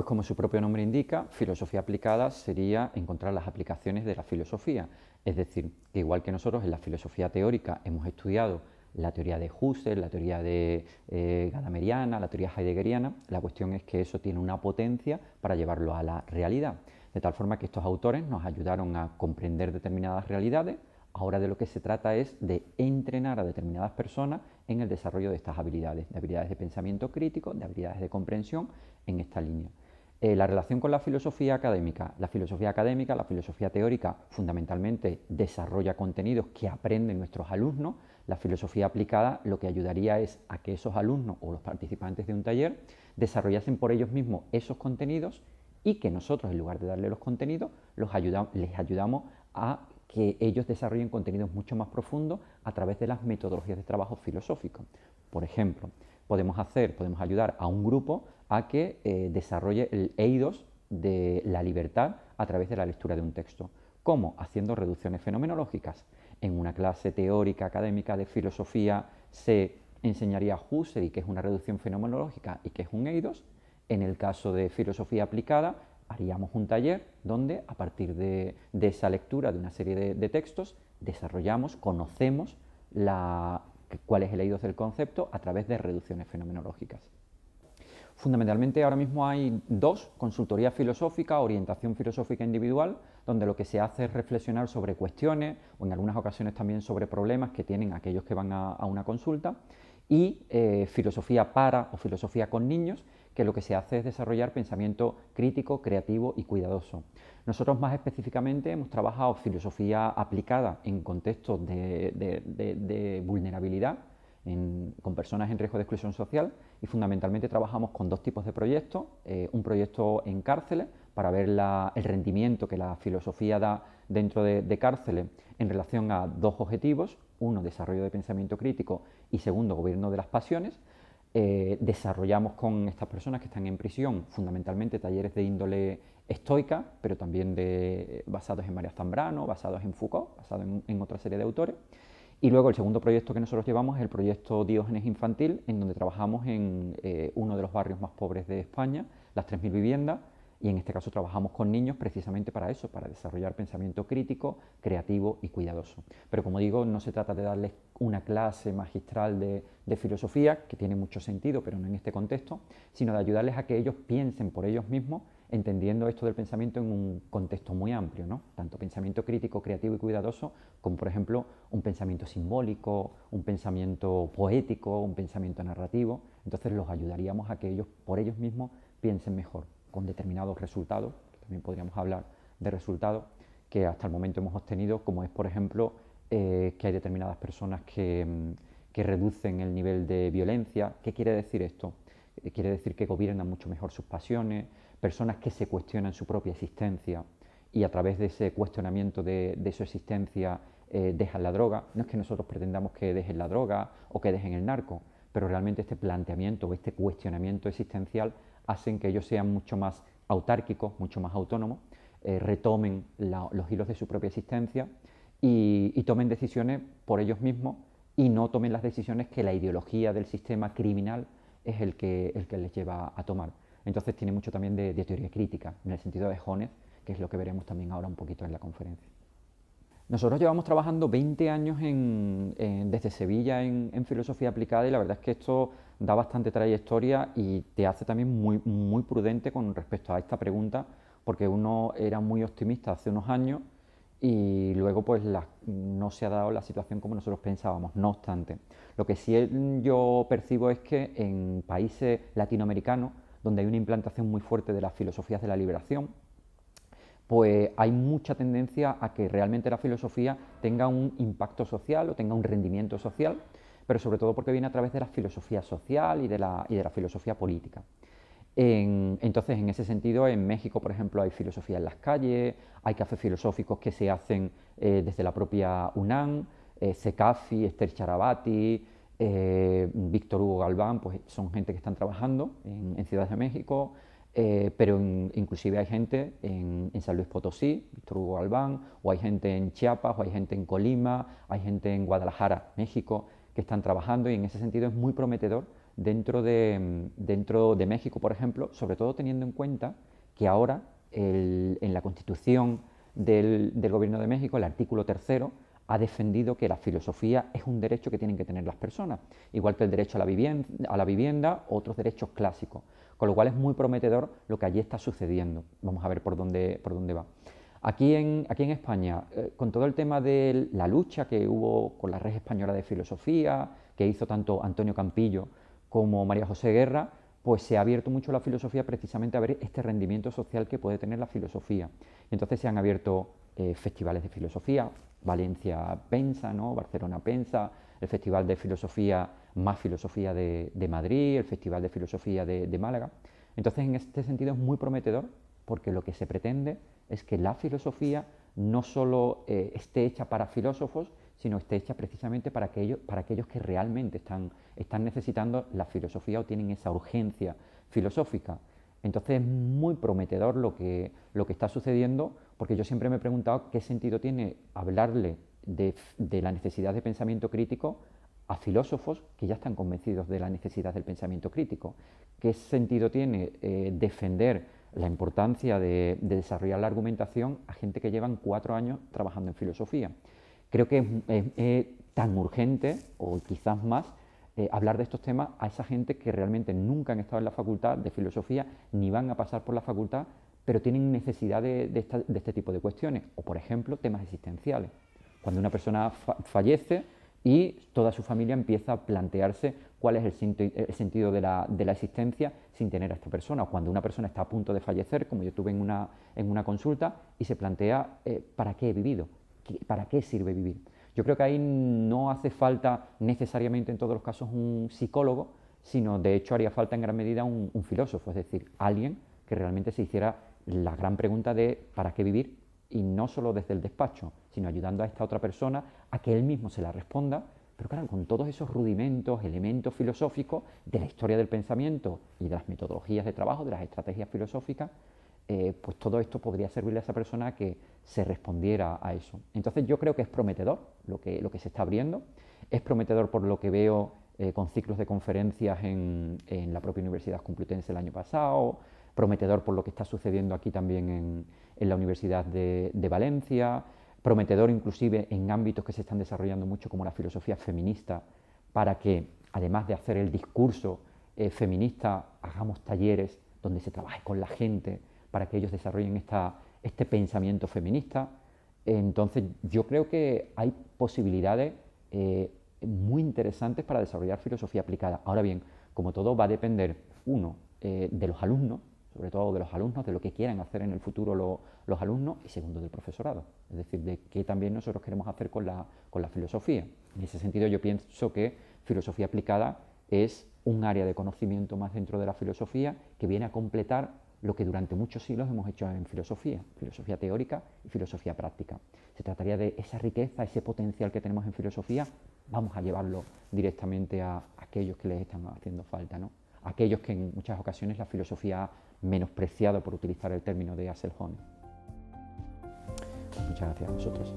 como su propio nombre indica, filosofía aplicada sería encontrar las aplicaciones de la filosofía. Es decir, que igual que nosotros en la filosofía teórica hemos estudiado la teoría de Husserl, la teoría de Gadameriana, la teoría heideggeriana, la cuestión es que eso tiene una potencia para llevarlo a la realidad. De tal forma que estos autores nos ayudaron a comprender determinadas realidades. Ahora de lo que se trata es de entrenar a determinadas personas en el desarrollo de estas habilidades, de habilidades de pensamiento crítico, de habilidades de comprensión en esta línea. La relación con la filosofía académica, la filosofía teórica, fundamentalmente desarrolla contenidos que aprenden nuestros alumnos. La filosofía aplicada lo que ayudaría es a que esos alumnos o los participantes de un taller desarrollasen por ellos mismos esos contenidos y que nosotros, en lugar de darle los contenidos, les ayudamos a que ellos desarrollen contenidos mucho más profundos a través de las metodologías de trabajo filosófico. Por ejemplo, podemos ayudar a un grupo a que desarrolle el eidos de la libertad a través de la lectura de un texto. ¿Cómo? Haciendo reducciones fenomenológicas. En una clase teórica académica de filosofía se enseñaría Husserl, y que es una reducción fenomenológica y que es un eidos. En el caso de filosofía aplicada, haríamos un taller donde, a partir de esa lectura de una serie de textos, desarrollamos, conocemos cuál es el eidos del concepto a través de reducciones fenomenológicas. Fundamentalmente ahora mismo hay dos: consultoría filosófica, orientación filosófica individual, donde lo que se hace es reflexionar sobre cuestiones o en algunas ocasiones también sobre problemas que tienen aquellos que van a una consulta, y filosofía para o filosofía con niños, que lo que se hace es desarrollar pensamiento crítico, creativo y cuidadoso. Nosotros más específicamente hemos trabajado filosofía aplicada en contextos de vulnerabilidad, con personas en riesgo de exclusión social, y fundamentalmente trabajamos con dos tipos de proyectos. Un proyecto en cárceles para ver el rendimiento que la filosofía da dentro de cárceles en relación a dos objetivos: uno, desarrollo de pensamiento crítico, y segundo, gobierno de las pasiones. Desarrollamos con estas personas que están en prisión fundamentalmente talleres de índole estoica, pero también basados en María Zambrano, basados en Foucault, basados en otra serie de autores. Y luego el segundo proyecto que nosotros llevamos es el proyecto Diógenes Infantil, en donde trabajamos en uno de los barrios más pobres de España, las 3.000 viviendas, y en este caso trabajamos con niños precisamente para eso, para desarrollar pensamiento crítico, creativo y cuidadoso. Pero como digo, no se trata de darles una clase magistral de filosofía, que tiene mucho sentido, pero no en este contexto, sino de ayudarles a que ellos piensen por ellos mismos, entendiendo esto del pensamiento en un contexto muy amplio, ¿no? Tanto pensamiento crítico, creativo y cuidadoso, como por ejemplo un pensamiento simbólico, un pensamiento poético, un pensamiento narrativo. Entonces los ayudaríamos a que ellos por ellos mismos piensen mejor, con determinados resultados, que también podríamos hablar de resultados que hasta el momento hemos obtenido, como es por ejemplo que hay determinadas personas que reducen el nivel de violencia. ¿Qué quiere decir esto? Quiere decir que gobiernan mucho mejor sus pasiones, personas que se cuestionan su propia existencia y a través de ese cuestionamiento de su existencia dejan la droga. No es que nosotros pretendamos que dejen la droga o que dejen el narco, pero realmente este planteamiento o este cuestionamiento existencial hacen que ellos sean mucho más autárquicos, mucho más autónomos, retomen los hilos de su propia existencia y tomen decisiones por ellos mismos, y no tomen las decisiones que la ideología del sistema criminal es el que les lleva a tomar. Entonces tiene mucho también de teoría crítica, en el sentido de Jones, que es lo que veremos también ahora un poquito en la conferencia. Nosotros llevamos trabajando 20 años desde Sevilla en filosofía aplicada, y la verdad es que esto da bastante trayectoria y te hace también muy, muy prudente con respecto a esta pregunta, porque uno era muy optimista hace unos años y luego pues no se ha dado la situación como nosotros pensábamos. No obstante, lo que sí yo percibo es que en países latinoamericanos, donde hay una implantación muy fuerte de las filosofías de la liberación, pues hay mucha tendencia a que realmente la filosofía tenga un impacto social o tenga un rendimiento social, pero sobre todo porque viene a través de la filosofía social y de la filosofía política. Entonces, en ese sentido, en México, por ejemplo, hay filosofía en las calles, hay cafés filosóficos que se hacen desde la propia UNAM, Cecafi, Esther Charabati, Víctor Hugo Galván, pues son gente que están trabajando en Ciudad de México, pero inclusive hay gente en San Luis Potosí, Víctor Hugo Galván, o hay gente en Chiapas, o hay gente en Colima, hay gente en Guadalajara, México, que están trabajando, y en ese sentido es muy prometedor dentro de México, por ejemplo, sobre todo teniendo en cuenta que ahora en la Constitución del Gobierno de México, el artículo 3º, ha defendido que la filosofía es un derecho que tienen que tener las personas, igual que el derecho a la vivienda, otros derechos clásicos, con lo cual es muy prometedor lo que allí está sucediendo. Vamos a ver por dónde va. Aquí en España, con todo el tema de la lucha que hubo con la Red Española de Filosofía, que hizo tanto Antonio Campillo como María José Guerra, pues se ha abierto mucho la filosofía precisamente a ver este rendimiento social que puede tener la filosofía. Y entonces se han abierto festivales de filosofía, Valencia Pensa, ¿no? Barcelona Pensa, el Festival de Filosofía Más Filosofía de Madrid, el Festival de Filosofía de Málaga. Entonces, en este sentido es muy prometedor porque lo que se pretende es que la filosofía no solo esté hecha para filósofos, sino esté hecha precisamente para aquellos que realmente están necesitando la filosofía o tienen esa urgencia filosófica. Entonces es muy prometedor lo que está sucediendo, porque yo siempre me he preguntado qué sentido tiene hablarle de la necesidad de pensamiento crítico a filósofos que ya están convencidos de la necesidad del pensamiento crítico. ¿Qué sentido tiene defender la importancia de desarrollar la argumentación a gente que llevan 4 años trabajando en filosofía? Creo que es tan urgente, o quizás más, hablar de estos temas a esa gente que realmente nunca han estado en la facultad de filosofía ni van a pasar por la facultad, pero tienen necesidad de este tipo de cuestiones, o por ejemplo temas existenciales. Cuando una persona fallece y toda su familia empieza a plantearse cuál es el sentido de la existencia sin tener a esta persona, o cuando una persona está a punto de fallecer, como yo tuve en una consulta, y se plantea ¿para qué he vivido? ¿Para qué sirve vivir? Yo creo que ahí no hace falta necesariamente en todos los casos un psicólogo, sino de hecho haría falta en gran medida un filósofo, es decir, alguien que realmente se hiciera la gran pregunta de ¿para qué vivir? Y no solo desde el despacho, sino ayudando a esta otra persona a que él mismo se la responda, pero claro, con todos esos rudimentos, elementos filosóficos de la historia del pensamiento y de las metodologías de trabajo, de las estrategias filosóficas, pues todo esto podría servirle a esa persona a que se respondiera a eso. Entonces yo creo que es prometedor lo que se está abriendo, es prometedor por lo que veo con ciclos de conferencias en la propia Universidad Complutense el año pasado, prometedor por lo que está sucediendo aquí también en la Universidad de Valencia, prometedor inclusive en ámbitos que se están desarrollando mucho como la filosofía feminista, para que además de hacer el discurso feminista, hagamos talleres donde se trabaje con la gente, para que ellos desarrollen este pensamiento feminista. Entonces yo creo que hay posibilidades muy interesantes para desarrollar filosofía aplicada. Ahora bien, como todo va a depender, uno, de los alumnos, sobre todo de los alumnos, de lo que quieran hacer en el futuro los alumnos, y segundo, del profesorado, es decir, de qué también nosotros queremos hacer con la filosofía. En ese sentido yo pienso que filosofía aplicada es un área de conocimiento más dentro de la filosofía que viene a completar lo que durante muchos siglos hemos hecho en filosofía teórica y filosofía práctica. Se trataría de esa riqueza, ese potencial que tenemos en filosofía, vamos a llevarlo directamente a aquellos que les están haciendo falta, ¿no? Aquellos que en muchas ocasiones la filosofía ha menospreciado, por utilizar el término de Axel Honneth. Muchas gracias a vosotros.